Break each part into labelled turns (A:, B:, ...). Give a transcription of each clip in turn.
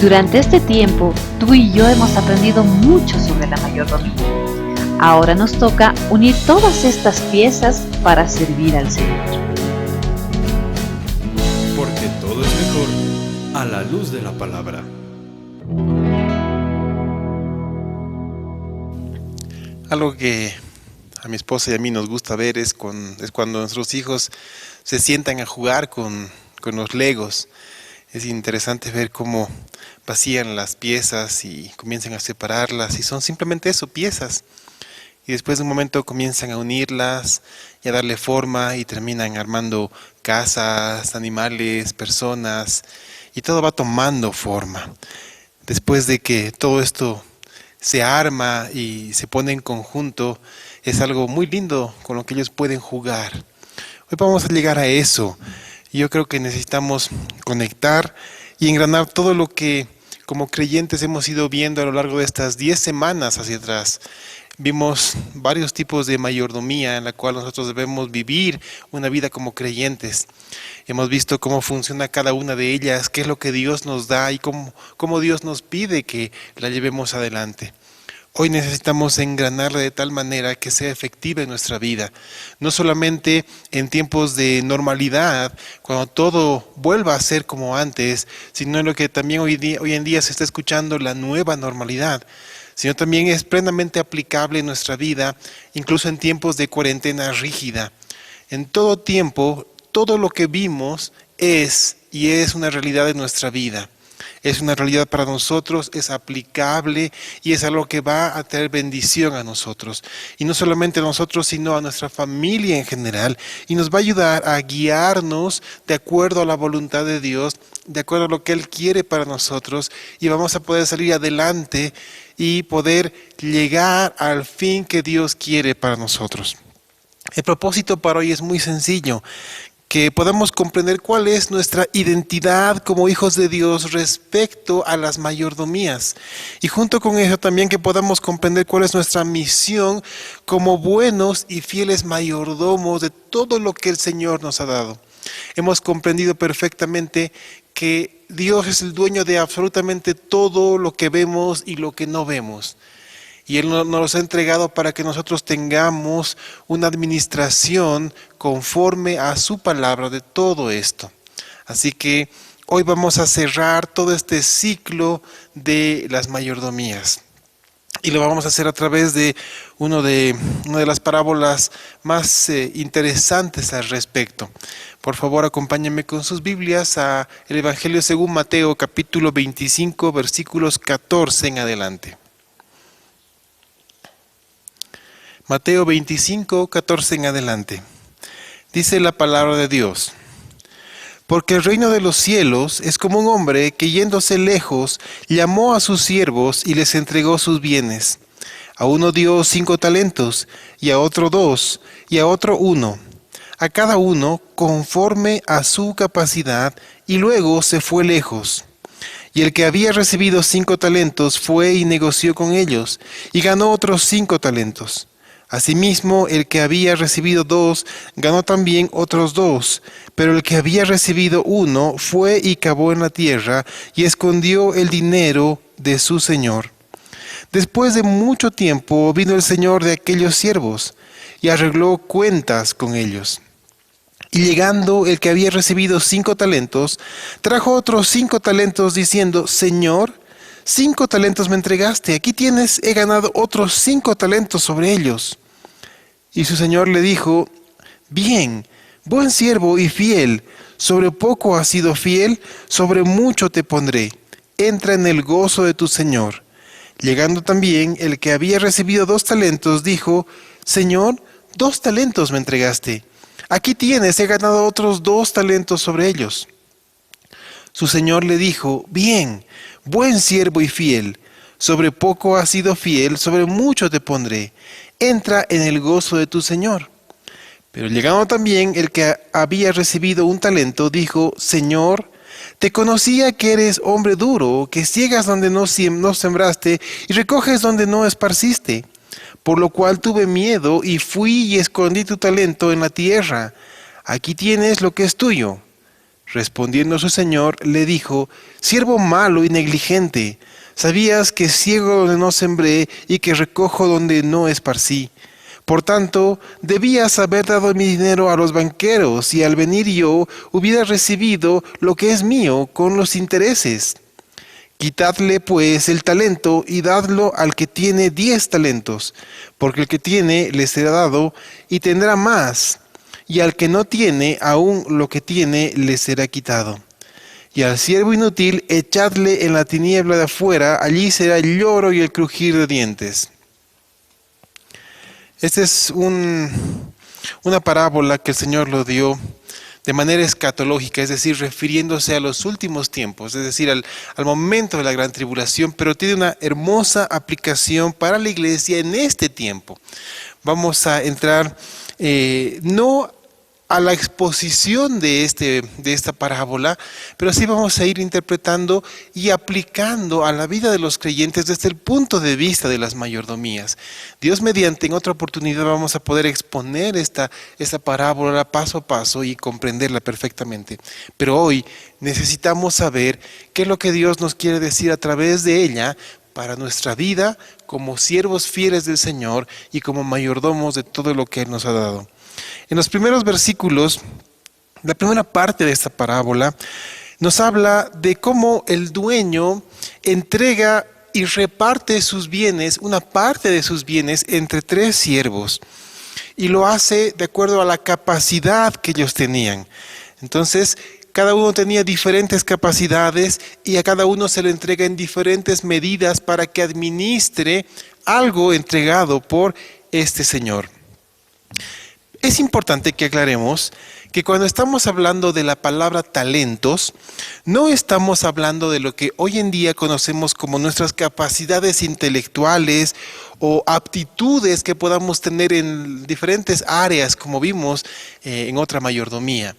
A: Durante este tiempo, tú y yo hemos aprendido mucho sobre la mayordomía. Ahora nos toca unir todas estas piezas para servir al Señor.
B: Porque todo es mejor a la luz de la palabra. Algo que a mi esposa y a mí nos gusta ver es cuando nuestros hijos se sientan a jugar con los Legos. Es interesante ver cómo vacían las piezas y comienzan a separarlas y son simplemente eso, piezas. Y después de un momento comienzan a unirlas y a darle forma y terminan armando casas, animales, personas y todo va tomando forma. Después de que todo esto se arma y se pone en conjunto, es algo muy lindo con lo que ellos pueden jugar. Hoy vamos a llegar a eso. Yo creo que necesitamos conectar y engranar todo lo que como creyentes hemos ido viendo a lo largo de estas 10 semanas hacia atrás. Vimos varios tipos de mayordomía en la cual nosotros debemos vivir una vida como creyentes. Hemos visto cómo funciona cada una de ellas, qué es lo que Dios nos da y cómo Dios nos pide que la llevemos adelante. Hoy necesitamos engranarla de tal manera que sea efectiva en nuestra vida, no solamente en tiempos de normalidad, cuando todo vuelva a ser como antes, sino en lo que también hoy en día se está escuchando la nueva normalidad, sino también es plenamente aplicable en nuestra vida, incluso en tiempos de cuarentena rígida. En todo tiempo, todo lo que vimos es una realidad de nuestra vida. Es una realidad para nosotros, es aplicable y es algo que va a traer bendición a nosotros. Y no solamente a nosotros, sino a nuestra familia en general. Y nos va a ayudar a guiarnos de acuerdo a la voluntad de Dios, de acuerdo a lo que Él quiere para nosotros. Y vamos a poder salir adelante y poder llegar al fin que Dios quiere para nosotros. El propósito para hoy es muy sencillo. Que podamos comprender cuál es nuestra identidad como hijos de Dios respecto a las mayordomías. Y junto con eso también que podamos comprender cuál es nuestra misión como buenos y fieles mayordomos de todo lo que el Señor nos ha dado. Hemos comprendido perfectamente que Dios es el dueño de absolutamente todo lo que vemos y lo que no vemos. Y Él nos los ha entregado para que nosotros tengamos una administración conforme a su palabra de todo esto. Así que hoy vamos a cerrar todo este ciclo de las mayordomías. Y lo vamos a hacer a través de una de las parábolas más interesantes al respecto. Por favor, acompáñenme con sus Biblias a el Evangelio según Mateo, capítulo 25, versículos 14 en adelante. Mateo 25, 14 en adelante. Dice la palabra de Dios. Porque el reino de los cielos es como un hombre que yéndose lejos llamó a sus siervos y les entregó sus bienes. A uno dio 5 talentos, y a otro 2, y a otro 1. A cada uno conforme a su capacidad, y luego se fue lejos. Y el que había recibido 5 talentos fue y negoció con ellos, y ganó otros 5 talentos. Asimismo, el que había recibido 2, ganó también otros 2, pero el que había recibido 1 fue y cavó en la tierra y escondió el dinero de su señor. Después de mucho tiempo vino el señor de aquellos siervos y arregló cuentas con ellos. Y llegando el que había recibido 5 talentos, trajo otros 5 talentos diciendo, Señor, 5 talentos me entregaste, aquí tienes, he ganado otros 5 talentos sobre ellos. Y su señor le dijo, bien, buen siervo y fiel, sobre poco has sido fiel, sobre mucho te pondré, entra en el gozo de tu señor. Llegando también el que había recibido 2 talentos, dijo, Señor, 2 talentos me entregaste, aquí tienes, he ganado otros 2 talentos sobre ellos. Su señor le dijo, bien, buen siervo y fiel, sobre poco has sido fiel, sobre mucho te pondré, entra en el gozo de tu señor. Pero llegando también el que había recibido 1 talento, dijo, Señor, te conocía que eres hombre duro, que ciegas donde no sembraste y recoges donde no esparciste. Por lo cual tuve miedo y fui y escondí tu talento en la tierra. Aquí tienes lo que es tuyo. Respondiendo su señor, le dijo: siervo malo y negligente, ¿sabías que ciego donde no sembré y que recojo donde no esparcí? Por tanto, debías haber dado mi dinero a los banqueros, y al venir yo hubiera recibido lo que es mío con los intereses. Quitadle pues el talento y dadlo al que tiene 10 talentos, porque el que tiene le será dado y tendrá más, y al que no tiene, aún lo que tiene le será quitado. Y al siervo inútil echadle en la tiniebla de afuera, allí será el lloro y el crujir de dientes. Esta es una parábola que el Señor lo dio de manera escatológica, es decir, refiriéndose a los últimos tiempos, es decir, al momento de la gran tribulación, pero tiene una hermosa aplicación para la iglesia en este tiempo. Vamos a entrar no a la exposición de esta parábola, pero sí vamos a ir interpretando y aplicando a la vida de los creyentes desde el punto de vista de las mayordomías. Dios mediante, en otra oportunidad vamos a poder exponer esta parábola paso a paso y comprenderla perfectamente. Pero hoy necesitamos saber qué es lo que Dios nos quiere decir a través de ella para nuestra vida como siervos fieles del Señor y como mayordomos de todo lo que Él nos ha dado. En los primeros versículos, la primera parte de esta parábola nos habla de cómo el dueño entrega y reparte sus bienes, una parte de sus bienes, entre 3 siervos. Y lo hace de acuerdo a la capacidad que ellos tenían. Entonces, cada uno tenía diferentes capacidades y a cada uno se le entrega en diferentes medidas para que administre algo entregado por este Señor. Es importante que aclaremos que cuando estamos hablando de la palabra talentos, no estamos hablando de lo que hoy en día conocemos como nuestras capacidades intelectuales o aptitudes que podamos tener en diferentes áreas, como vimos en otra mayordomía.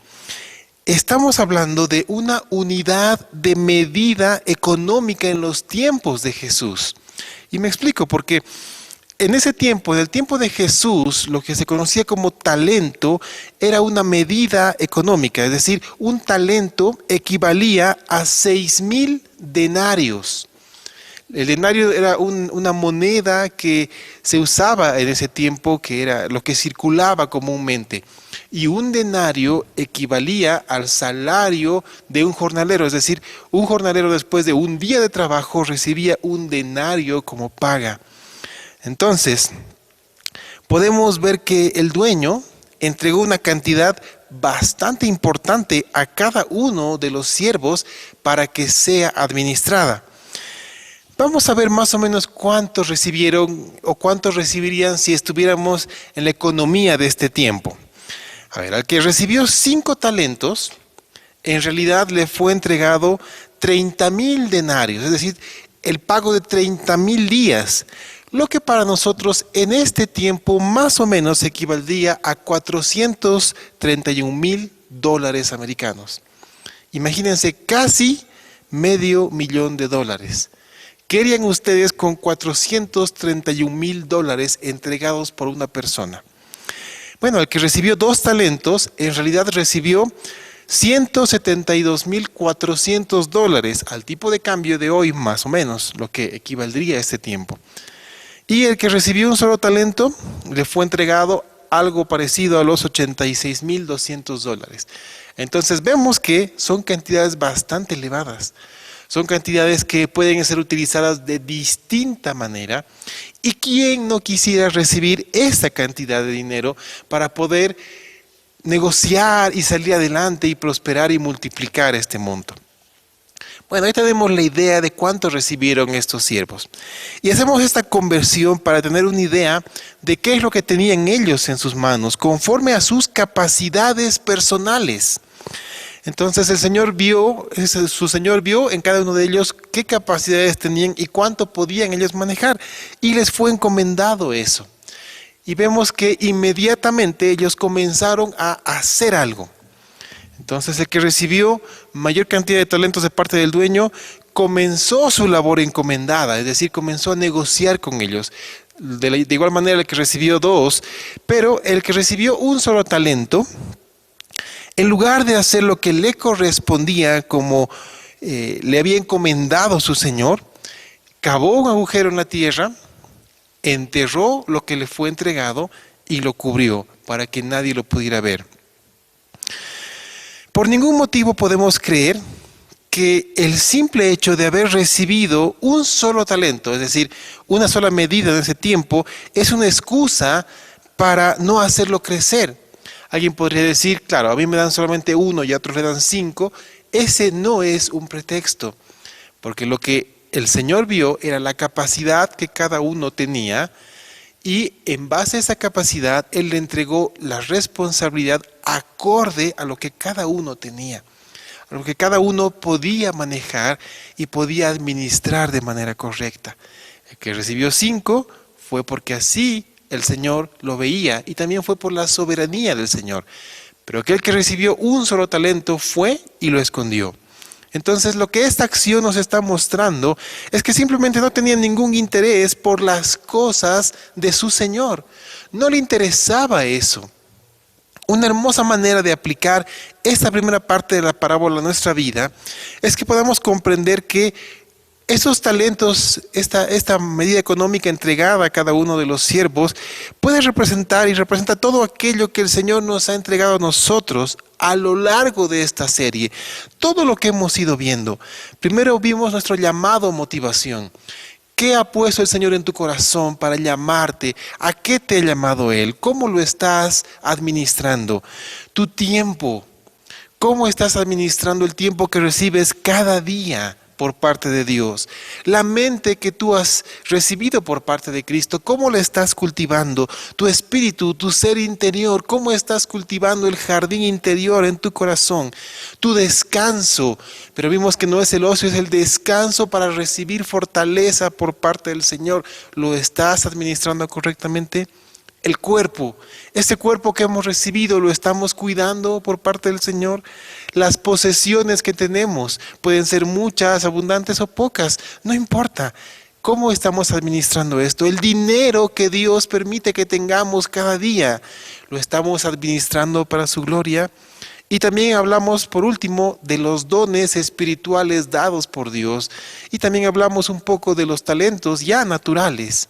B: Estamos hablando de una unidad de medida económica en los tiempos de Jesús. Y me explico, porque en ese tiempo, en el tiempo de Jesús, lo que se conocía como talento era una medida económica, es decir, un talento equivalía a 6,000 denarios. El denario era una moneda que se usaba en ese tiempo, que era lo que circulaba comúnmente. Y un denario equivalía al salario de un jornalero, es decir, un jornalero después de un día de trabajo recibía un denario como paga. Entonces, podemos ver que el dueño entregó una cantidad bastante importante a cada uno de los siervos para que sea administrada. Vamos a ver más o menos cuántos recibieron o cuántos recibirían si estuviéramos en la economía de este tiempo. A ver, al que recibió 5 talentos, en realidad le fue entregado 30,000 denarios, es decir, el pago de 30,000 días. Lo que para nosotros en este tiempo más o menos equivaldría a $431,000 americanos. Imagínense, casi $500,000. ¿Qué harían ustedes con $431,000 entregados por una persona? Bueno, el que recibió 2 talentos, en realidad recibió $172,400 al tipo de cambio de hoy, más o menos, lo que equivaldría a este tiempo. Y el que recibió un solo talento, le fue entregado algo parecido a los $86,200. Entonces vemos que son cantidades bastante elevadas. Son cantidades que pueden ser utilizadas de distinta manera. ¿Y quién no quisiera recibir esa cantidad de dinero para poder negociar y salir adelante y prosperar y multiplicar este monto? Bueno, ahí tenemos la idea de cuánto recibieron estos siervos. Y hacemos esta conversión para tener una idea de qué es lo que tenían ellos en sus manos, conforme a sus capacidades personales. Entonces su Señor vio en cada uno de ellos qué capacidades tenían y cuánto podían ellos manejar. Y les fue encomendado eso. Y vemos que inmediatamente ellos comenzaron a hacer algo. Entonces el que recibió mayor cantidad de talentos de parte del dueño comenzó su labor encomendada, es decir, comenzó a negociar con ellos. De igual manera el que recibió 2, pero el que recibió un solo talento, En lugar de hacer lo que le correspondía como le había encomendado su señor, cavó un agujero en la tierra, enterró lo que le fue entregado y lo cubrió para que nadie lo pudiera ver. Por ningún motivo podemos creer que el simple hecho de haber recibido un solo talento, es decir, una sola medida en ese tiempo, es una excusa para no hacerlo crecer. Alguien podría decir, claro, a mí me dan solamente uno y a otros le dan 5. Ese no es un pretexto, porque lo que el Señor vio era la capacidad que cada uno tenía y en base a esa capacidad Él le entregó la responsabilidad acorde a lo que cada uno tenía, a lo que cada uno podía manejar y podía administrar de manera correcta. El que recibió 5 fue porque así el Señor lo veía y también fue por la soberanía del Señor. Pero aquel que recibió un solo talento fue y lo escondió. Entonces lo que esta acción nos está mostrando es que simplemente no tenía ningún interés por las cosas de su Señor. No le interesaba eso. Una hermosa manera de aplicar esta primera parte de la parábola a nuestra vida es que podamos comprender que esos talentos, esta medida económica entregada a cada uno de los siervos, puede representar y representa todo aquello que el Señor nos ha entregado a nosotros a lo largo de esta serie. Todo lo que hemos ido viendo. Primero vimos nuestro llamado a motivación. ¿Qué ha puesto el Señor en tu corazón para llamarte? ¿A qué te ha llamado Él? ¿Cómo lo estás administrando? Tu tiempo. ¿Cómo estás administrando el tiempo que recibes cada día por parte de Dios? La mente que tú has recibido por parte de Cristo, ¿cómo la estás cultivando? Tu espíritu, tu ser interior, ¿cómo estás cultivando el jardín interior en tu corazón? Tu descanso, pero vimos que no es el ocio, es el descanso para recibir fortaleza por parte del Señor. ¿Lo estás administrando correctamente? El cuerpo, ese cuerpo que hemos recibido, ¿lo estamos cuidando por parte del Señor? Las posesiones que tenemos pueden ser muchas, abundantes o pocas, no importa. ¿Cómo estamos administrando esto? El dinero que Dios permite que tengamos cada día, ¿lo estamos administrando para su gloria? Y también hablamos, por último, de los dones espirituales dados por Dios. Y también hablamos un poco de los talentos ya naturales.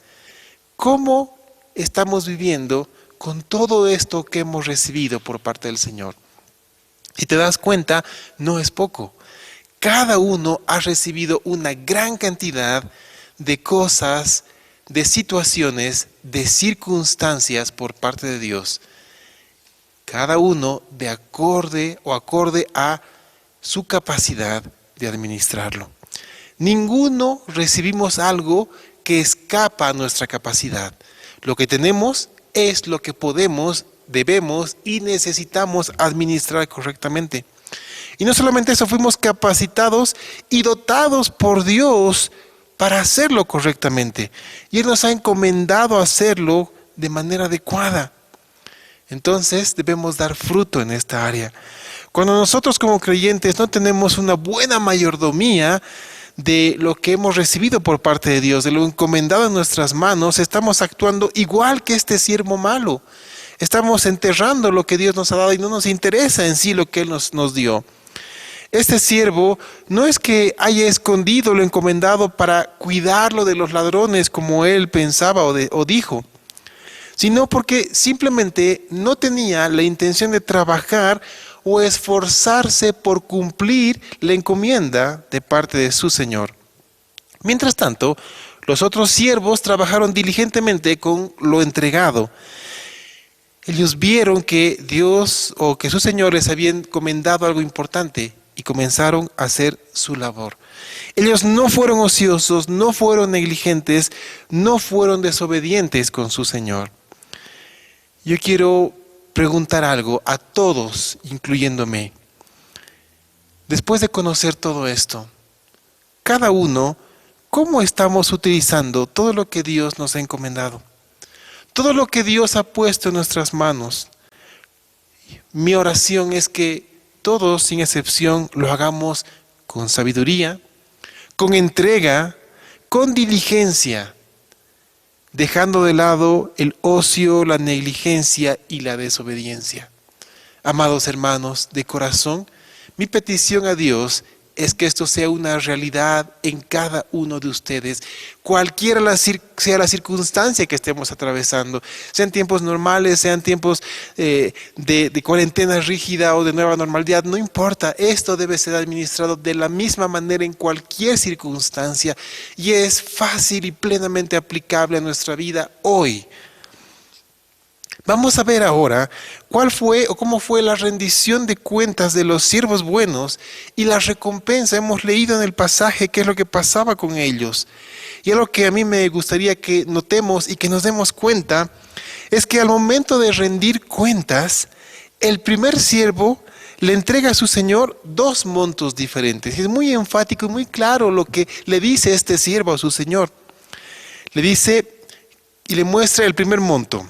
B: ¿Cómo estamos viviendo con todo esto que hemos recibido por parte del Señor? Si te das cuenta, no es poco. Cada uno ha recibido una gran cantidad de cosas, de situaciones, de circunstancias por parte de Dios. Cada uno de acorde a su capacidad de administrarlo. Ninguno recibimos algo que escapa a nuestra capacidad. Lo que tenemos es lo que podemos, debemos y necesitamos administrar correctamente. Y no solamente eso, fuimos capacitados y dotados por Dios para hacerlo correctamente. Y Él nos ha encomendado hacerlo de manera adecuada. Entonces debemos dar fruto en esta área. Cuando nosotros como creyentes no tenemos una buena mayordomía de lo que hemos recibido por parte de Dios, de lo encomendado en nuestras manos, estamos actuando igual que este siervo malo. Estamos enterrando lo que Dios nos ha dado y no nos interesa en sí lo que Él nos dio. Este siervo no es que haya escondido lo encomendado para cuidarlo de los ladrones como él pensaba o dijo, sino porque simplemente no tenía la intención de trabajar o esforzarse por cumplir la encomienda de parte de su Señor. Mientras tanto, los otros siervos trabajaron diligentemente con lo entregado. Ellos vieron que Dios o que su Señor les había encomendado algo importante y comenzaron a hacer su labor. Ellos no fueron ociosos, no fueron negligentes, no fueron desobedientes con su Señor. Yo quiero preguntar algo a todos, incluyéndome. Después de conocer todo esto, cada uno, ¿cómo estamos utilizando todo lo que Dios nos ha encomendado? Todo lo que Dios ha puesto en nuestras manos. Mi oración es que todos, sin excepción, lo hagamos con sabiduría, con entrega, con diligencia, dejando de lado el ocio, la negligencia y la desobediencia. Amados hermanos, de corazón, mi petición a Dios es que esto sea una realidad en cada uno de ustedes, cualquiera sea la circunstancia que estemos atravesando, sean tiempos normales, sean tiempos de cuarentena rígida o de nueva normalidad, no importa, esto debe ser administrado de la misma manera en cualquier circunstancia y es fácil y plenamente aplicable a nuestra vida hoy. Vamos a ver ahora cuál fue o cómo fue la rendición de cuentas de los siervos buenos y la recompensa. Hemos leído en el pasaje qué es lo que pasaba con ellos. Y algo que a mí me gustaría que notemos y que nos demos cuenta es que al momento de rendir cuentas, el primer siervo le entrega a su señor 2 montos diferentes. Y es muy enfático y muy claro lo que le dice este siervo a su señor. Le dice y le muestra el primer monto.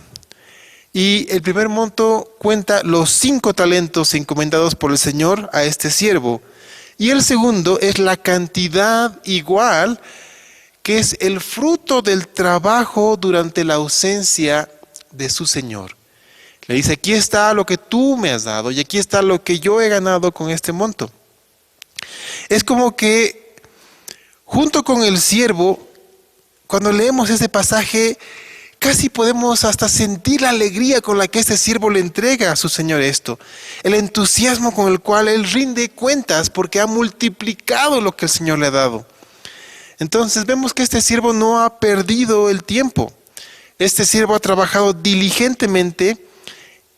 B: Y el primer monto cuenta los 5 talentos encomendados por el Señor a este siervo. Y el segundo es la cantidad igual, que es el fruto del trabajo durante la ausencia de su Señor. Le dice, aquí está lo que tú me has dado y aquí está lo que yo he ganado con este monto. Es como que junto con el siervo, cuando leemos este pasaje, casi podemos hasta sentir la alegría con la que este siervo le entrega a su Señor esto. El entusiasmo con el cual él rinde cuentas porque ha multiplicado lo que el Señor le ha dado. Entonces vemos que este siervo no ha perdido el tiempo. Este siervo ha trabajado diligentemente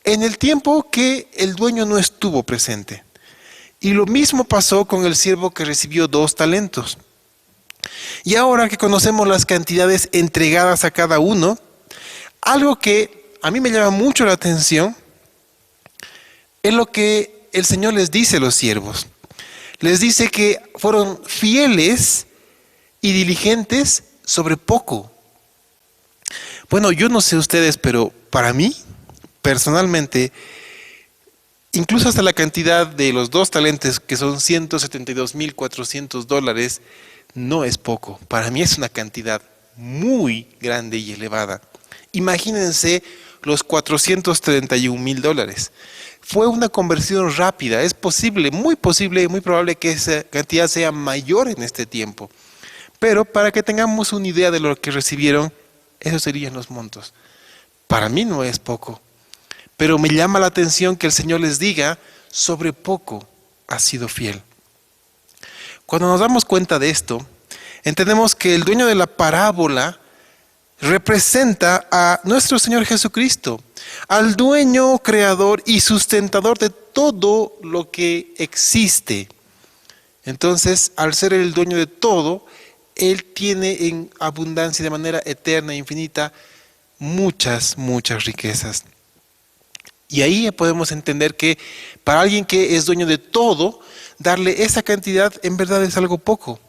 B: en el tiempo que el dueño no estuvo presente. Y lo mismo pasó con el siervo que recibió 2 talentos. Y ahora que conocemos las cantidades entregadas a cada uno, algo que a mí me llama mucho la atención es lo que el Señor les dice a los siervos. Les dice que fueron fieles y diligentes sobre poco. Bueno, yo no sé ustedes, pero para mí, personalmente, incluso hasta la cantidad de los 2 talentos, que son $172,400, no es poco. Para mí es una cantidad muy grande y elevada. Imagínense los $431,000. Fue una conversión rápida. Es posible, muy probable que esa cantidad sea mayor en este tiempo. Pero para que tengamos una idea de lo que recibieron, esos serían los montos. Para mí no es poco. Pero me llama la atención que el Señor les diga, sobre poco has sido fiel. Cuando nos damos cuenta de esto, entendemos que el dueño de la parábola representa a nuestro Señor Jesucristo, al dueño, creador y sustentador de todo lo que existe. Entonces, al ser el dueño de todo, Él tiene en abundancia de manera eterna e infinita muchas riquezas. Y ahí podemos entender que para alguien que es dueño de todo, darle esa cantidad en verdad es algo poco.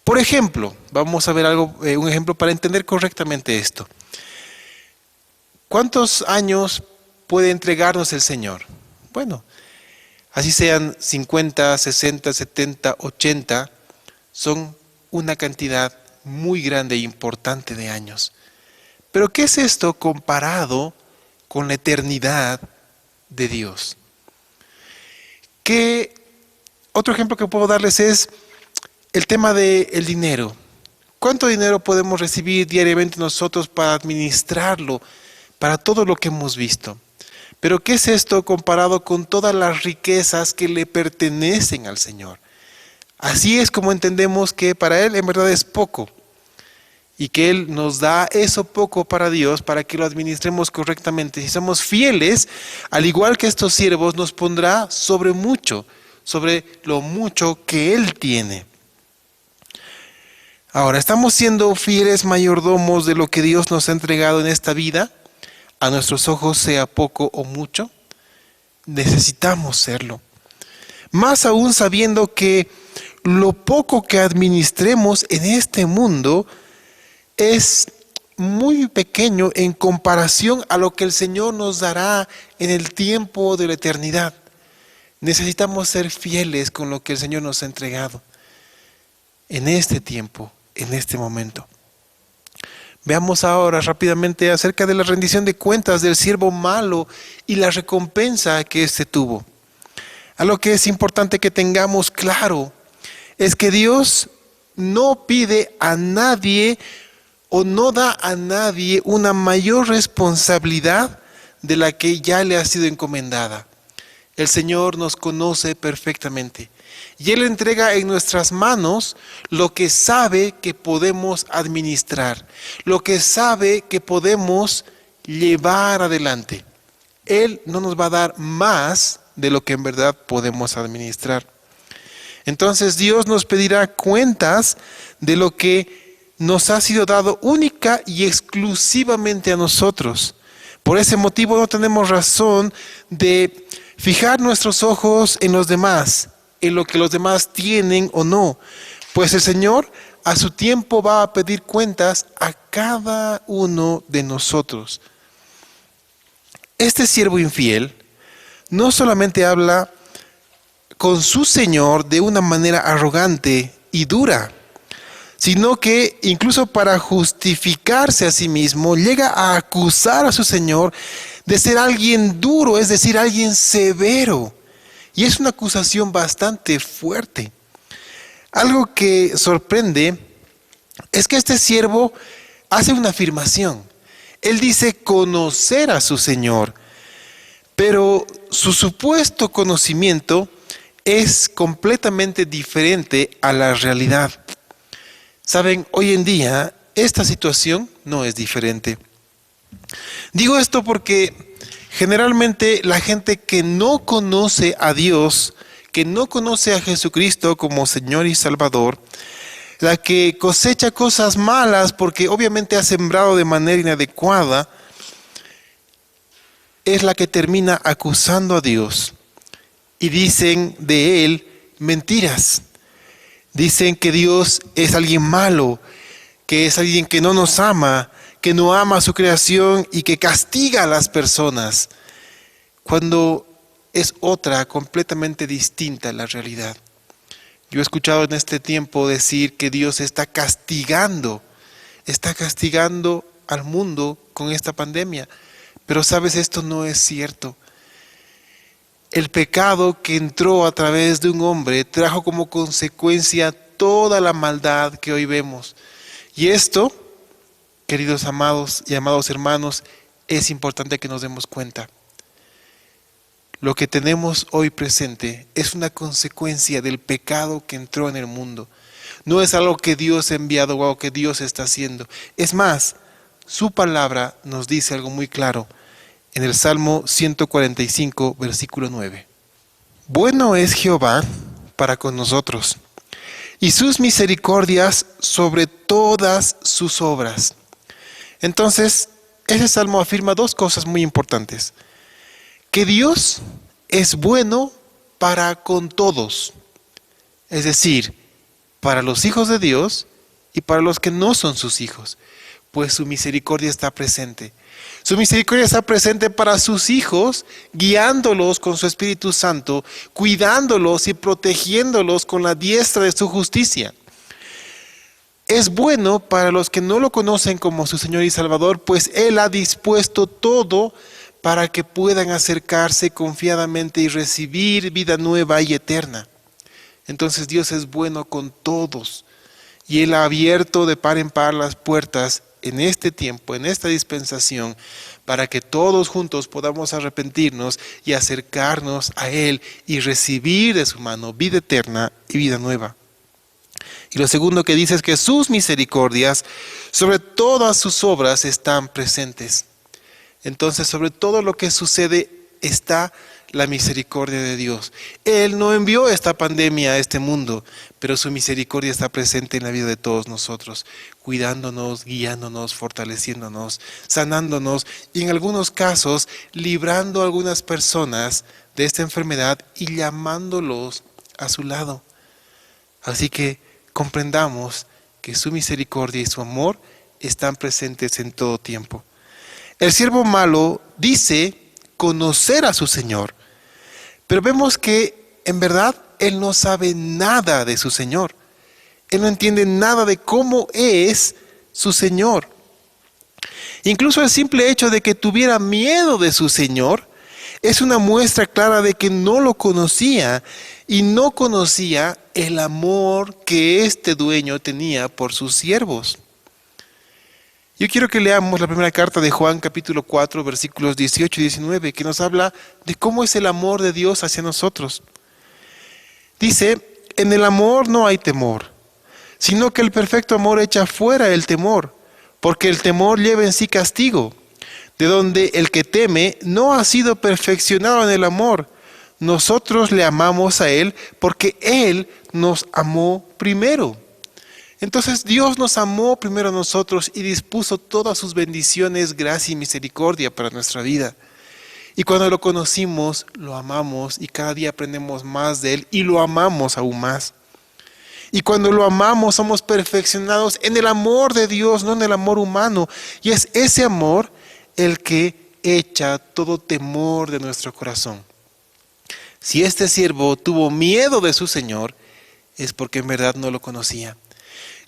B: Por ejemplo, vamos a ver un ejemplo para entender correctamente esto. ¿Cuántos años puede entregarnos el Señor? Bueno, así sean 50, 60, 70, 80, son una cantidad muy grande e importante de años. Pero ¿qué es esto comparado con la eternidad de Dios? Otro ejemplo que puedo darles es el tema del dinero. ¿Cuánto dinero podemos recibir diariamente nosotros para administrarlo, para todo lo que hemos visto? Pero ¿qué es esto comparado con todas las riquezas que le pertenecen al Señor? Así es como entendemos que para Él en verdad es poco y que Él nos da eso poco para Dios para que lo administremos correctamente. Si somos fieles, al igual que estos siervos, nos pondrá sobre lo mucho que Él tiene. Ahora, ¿estamos siendo fieles mayordomos de lo que Dios nos ha entregado en esta vida? A nuestros ojos, sea poco o mucho. Necesitamos serlo. Más aún sabiendo que lo poco que administremos en este mundo es muy pequeño en comparación a lo que el Señor nos dará en el tiempo de la eternidad. Necesitamos ser fieles con lo que el Señor nos ha entregado en este tiempo, en este momento. Veamos ahora rápidamente acerca de la rendición de cuentas del siervo malo y la recompensa que éste tuvo. Algo que es importante que tengamos claro es que Dios no pide a nadie o no da a nadie una mayor responsabilidad de la que ya le ha sido encomendada. El Señor nos conoce perfectamente y Él entrega en nuestras manos lo que sabe que podemos administrar, lo que sabe que podemos llevar adelante. Él no nos va a dar más de lo que en verdad podemos administrar. Entonces Dios nos pedirá cuentas de lo que nos ha sido dado única y exclusivamente a nosotros. Por ese motivo no tenemos razón de fijar nuestros ojos en los demás, en lo que los demás tienen o no, pues el Señor a su tiempo va a pedir cuentas a cada uno de nosotros. Este siervo infiel no solamente habla con su Señor de una manera arrogante y dura, sino que incluso para justificarse a sí mismo, llega a acusar a su Señor de ser alguien duro, es decir, alguien severo. Y es una acusación bastante fuerte. Algo que sorprende es que este siervo hace una afirmación. Él dice conocer a su Señor, pero su supuesto conocimiento es completamente diferente a la realidad. Saben, hoy en día esta situación no es diferente. Digo esto porque generalmente la gente que no conoce a Dios, que no conoce a Jesucristo como Señor y Salvador, la que cosecha cosas malas porque obviamente ha sembrado de manera inadecuada, es la que termina acusando a Dios. Y dicen de Él mentiras. Dicen que Dios es alguien malo, que es alguien que no nos ama, que no ama a su creación y que castiga a las personas, cuando es otra completamente distinta la realidad. Yo he escuchado en este tiempo decir que Dios está castigando al mundo con esta pandemia, pero sabes, esto no es cierto. El pecado que entró a través de un hombre trajo como consecuencia toda la maldad que hoy vemos. Y esto, queridos amados y amados hermanos, es importante que nos demos cuenta. Lo que tenemos hoy presente es una consecuencia del pecado que entró en el mundo. No es algo que Dios ha enviado o algo que Dios está haciendo. Es más, su palabra nos dice algo muy claro. En el Salmo 145, versículo 9. Bueno es Jehová para con nosotros, y sus misericordias sobre todas sus obras. Entonces, ese salmo afirma dos cosas muy importantes. Que Dios es bueno para con todos, es decir, para los hijos de Dios y para los que no son sus hijos, pues su misericordia está presente. Su misericordia está presente para sus hijos, guiándolos con su Espíritu Santo, cuidándolos y protegiéndolos con la diestra de su justicia. Es bueno para los que no lo conocen como su Señor y Salvador, pues Él ha dispuesto todo para que puedan acercarse confiadamente y recibir vida nueva y eterna. Entonces Dios es bueno con todos y Él ha abierto de par en par las puertas en este tiempo, en esta dispensación, para que todos juntos podamos arrepentirnos y acercarnos a Él y recibir de su mano vida eterna y vida nueva. Y lo segundo que dice es que sus misericordias sobre todas sus obras están presentes. Entonces, sobre todo lo que sucede está la misericordia de Dios. Él no envió esta pandemia a este mundo, pero su misericordia está presente en la vida de todos nosotros, cuidándonos, guiándonos, fortaleciéndonos, sanándonos y en algunos casos librando a algunas personas de esta enfermedad y llamándolos a su lado. Así que comprendamos que su misericordia y su amor están presentes en todo tiempo. El siervo malo dice conocer a su Señor, pero vemos que en verdad él no sabe nada de su Señor. Él no entiende nada de cómo es su Señor. Incluso el simple hecho de que tuviera miedo de su Señor es una muestra clara de que no lo conocía y no conocía el amor que este dueño tenía por sus siervos. Yo quiero que leamos la primera carta de Juan, capítulo 4, versículos 18 y 19, que nos habla de cómo es el amor de Dios hacia nosotros. Dice, en el amor no hay temor, sino que el perfecto amor echa fuera el temor, porque el temor lleva en sí castigo, de donde el que teme no ha sido perfeccionado en el amor. Nosotros le amamos a Él porque Él nos amó primero. Entonces Dios nos amó primero a nosotros y dispuso todas sus bendiciones, gracia y misericordia para nuestra vida. Y cuando lo conocimos, lo amamos y cada día aprendemos más de Él y lo amamos aún más. Y cuando lo amamos, somos perfeccionados en el amor de Dios, no en el amor humano. Y es ese amor el que echa todo temor de nuestro corazón. Si este siervo tuvo miedo de su Señor, es porque en verdad no lo conocía.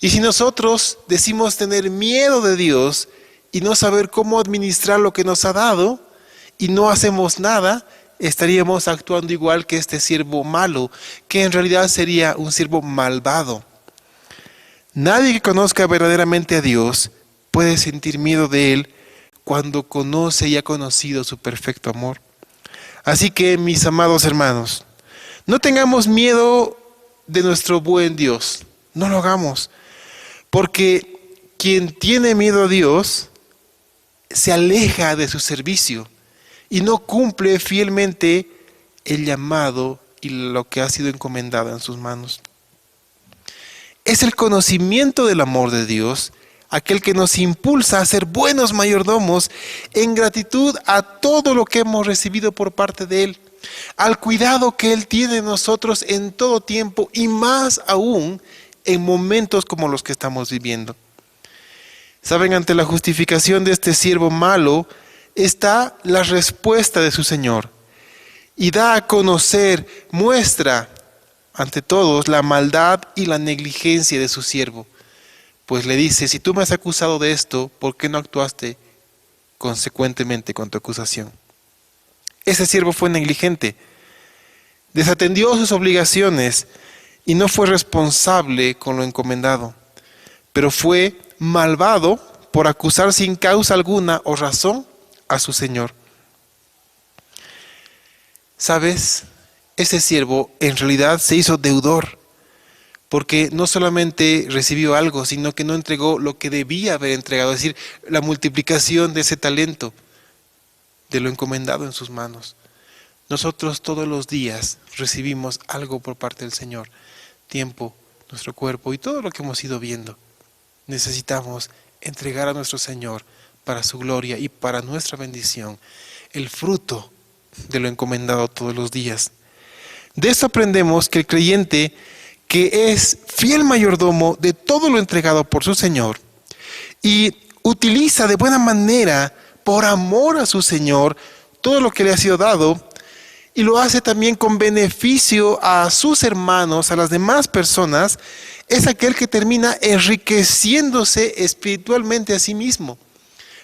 B: Y si nosotros decimos tener miedo de Dios y no saber cómo administrar lo que nos ha dado y no hacemos nada, estaríamos actuando igual que este siervo malo, que en realidad sería un siervo malvado. Nadie que conozca verdaderamente a Dios puede sentir miedo de Él cuando conoce y ha conocido su perfecto amor. Así que, mis amados hermanos, no tengamos miedo de nuestro buen Dios, no lo hagamos. Porque quien tiene miedo a Dios se aleja de su servicio y no cumple fielmente el llamado y lo que ha sido encomendado en sus manos. Es el conocimiento del amor de Dios aquel que nos impulsa a ser buenos mayordomos en gratitud a todo lo que hemos recibido por parte de Él, al cuidado que Él tiene de nosotros en todo tiempo y más aún en momentos como los que estamos viviendo. Saben, ante la justificación de este siervo malo está la respuesta de su Señor y da a conocer, muestra ante todos la maldad y la negligencia de su siervo. Pues le dice, si tú me has acusado de esto, ¿por qué no actuaste consecuentemente con tu acusación? Ese siervo fue negligente, desatendió sus obligaciones y no fue responsable con lo encomendado, pero fue malvado por acusar sin causa alguna o razón a su Señor. ¿Sabes? Ese siervo en realidad se hizo deudor, porque no solamente recibió algo, sino que no entregó lo que debía haber entregado, es decir, la multiplicación de ese talento, de lo encomendado en sus manos. Nosotros todos los días recibimos algo por parte del Señor, tiempo, nuestro cuerpo y todo lo que hemos ido viendo. Necesitamos entregar a nuestro Señor para su gloria y para nuestra bendición, el fruto de lo encomendado todos los días. De esto aprendemos que el creyente que es fiel mayordomo de todo lo entregado por su Señor y utiliza de buena manera, por amor a su Señor, todo lo que le ha sido dado, y lo hace también con beneficio a sus hermanos, a las demás personas, es aquel que termina enriqueciéndose espiritualmente a sí mismo.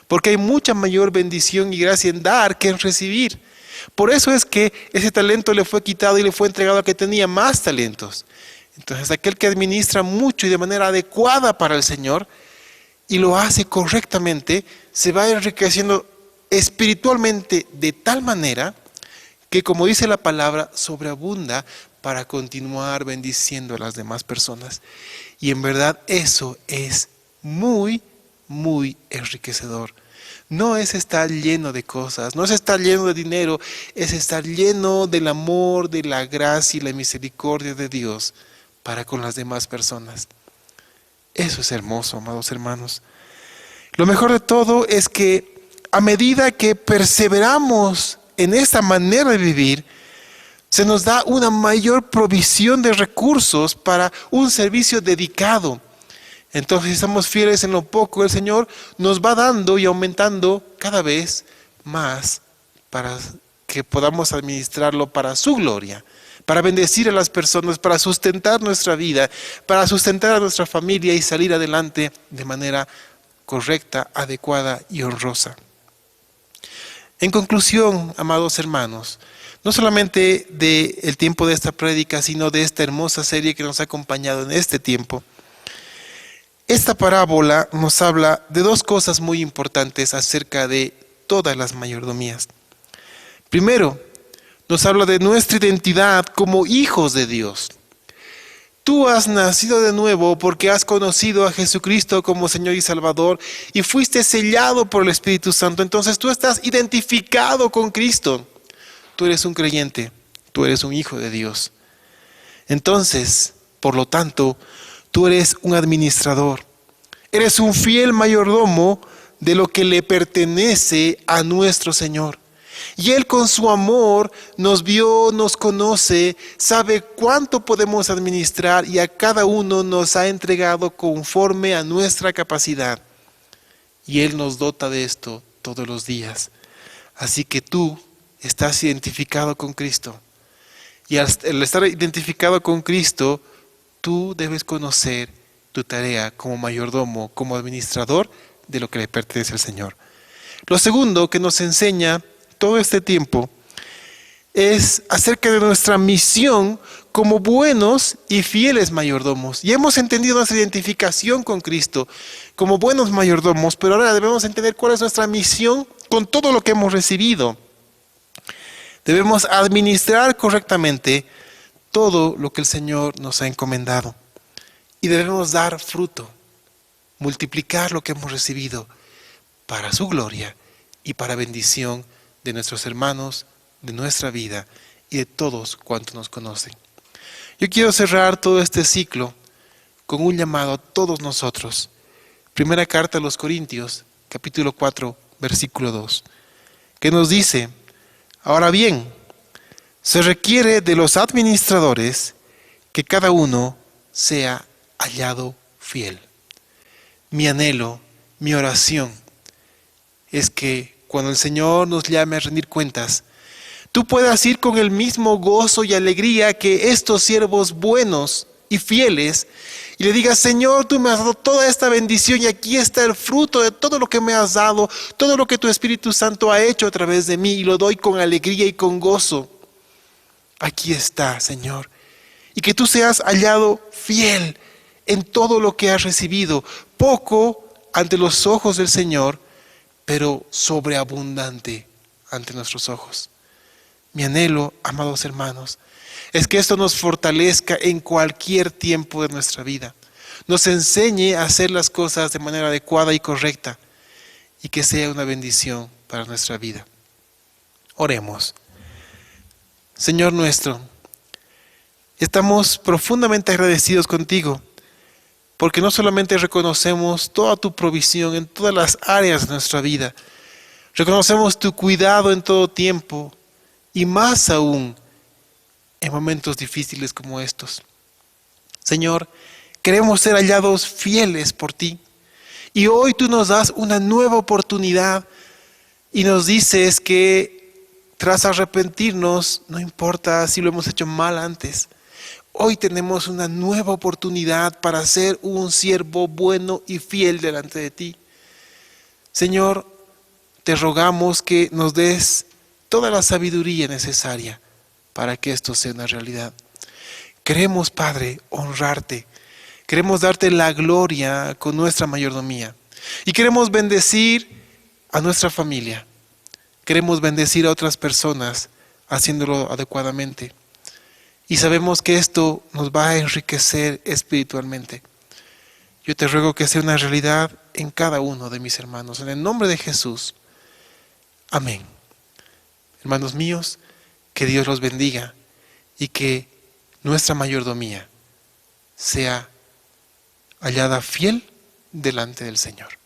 B: Porque hay mucha mayor bendición y gracia en dar que en recibir. Por eso es que ese talento le fue quitado y le fue entregado al que tenía más talentos. Entonces aquel que administra mucho y de manera adecuada para el Señor y lo hace correctamente, se va enriqueciendo espiritualmente de tal manera que, como dice la palabra, sobreabunda para continuar bendiciendo a las demás personas. Y en verdad eso es muy, muy enriquecedor. No es estar lleno de cosas, no es estar lleno de dinero, es estar lleno del amor, de la gracia y la misericordia de Dios para con las demás personas. Eso es hermoso, amados hermanos. Lo mejor de todo es que a medida que perseveramos en esta manera de vivir, se nos da una mayor provisión de recursos para un servicio dedicado. Entonces, si estamos fieles en lo poco, el Señor nos va dando y aumentando cada vez más para que podamos administrarlo para su gloria, para bendecir a las personas, para sustentar nuestra vida, para sustentar a nuestra familia y salir adelante de manera correcta, adecuada y honrosa. En conclusión, amados hermanos, no solamente del tiempo de esta prédica, sino de esta hermosa serie que nos ha acompañado en este tiempo, esta parábola nos habla de dos cosas muy importantes acerca de todas las mayordomías. Primero, nos habla de nuestra identidad como hijos de Dios. Tú has nacido de nuevo porque has conocido a Jesucristo como Señor y Salvador y fuiste sellado por el Espíritu Santo. Entonces tú estás identificado con Cristo. Tú eres un creyente, tú eres un hijo de Dios. Entonces, por lo tanto, tú eres un administrador. Eres un fiel mayordomo de lo que le pertenece a nuestro Señor. Y Él con su amor nos vio, nos conoce, sabe cuánto podemos administrar y a cada uno nos ha entregado conforme a nuestra capacidad. Y Él nos dota de esto todos los días. Así que tú estás identificado con Cristo. Y al estar identificado con Cristo, tú debes conocer tu tarea como mayordomo, como administrador de lo que le pertenece al Señor. Lo segundo que nos enseña todo este tiempo es acerca de nuestra misión como buenos y fieles mayordomos. Y hemos entendido nuestra identificación con Cristo como buenos mayordomos, pero ahora debemos entender cuál es nuestra misión con todo lo que hemos recibido. Debemos administrar correctamente todo lo que el Señor nos ha encomendado. Y debemos dar fruto, multiplicar lo que hemos recibido para su gloria y para bendición de nuestros hermanos, de nuestra vida y de todos cuantos nos conocen. Yo quiero cerrar todo este ciclo con un llamado a todos nosotros. Primera carta a los Corintios, capítulo 4, versículo 2, que nos dice: ahora bien, se requiere de los administradores que cada uno sea hallado fiel. Mi anhelo, mi oración es que cuando el Señor nos llame a rendir cuentas, tú puedas ir con el mismo gozo y alegría que estos siervos buenos y fieles, y le digas: Señor, tú me has dado toda esta bendición y aquí está el fruto de todo lo que me has dado, todo lo que tu Espíritu Santo ha hecho a través de mí, y lo doy con alegría y con gozo. Aquí está, Señor. Y que tú seas hallado fiel en todo lo que has recibido, poco ante los ojos del Señor, pero sobreabundante ante nuestros ojos. Mi anhelo, amados hermanos, es que esto nos fortalezca en cualquier tiempo de nuestra vida, nos enseñe a hacer las cosas de manera adecuada y correcta, y que sea una bendición para nuestra vida. Oremos. Señor nuestro, estamos profundamente agradecidos contigo, porque no solamente reconocemos toda tu provisión en todas las áreas de nuestra vida, reconocemos tu cuidado en todo tiempo y más aún en momentos difíciles como estos. Señor, queremos ser hallados fieles por ti y hoy tú nos das una nueva oportunidad y nos dices que tras arrepentirnos, no importa si lo hemos hecho mal antes, hoy tenemos una nueva oportunidad para ser un siervo bueno y fiel delante de ti. Señor, te rogamos que nos des toda la sabiduría necesaria para que esto sea una realidad. Queremos, Padre, honrarte. Queremos darte la gloria con nuestra mayordomía. Y queremos bendecir a nuestra familia. Queremos bendecir a otras personas haciéndolo adecuadamente. Y sabemos que esto nos va a enriquecer espiritualmente. Yo te ruego que sea una realidad en cada uno de mis hermanos. En el nombre de Jesús. Amén. Hermanos míos, que Dios los bendiga y que nuestra mayordomía sea hallada fiel delante del Señor.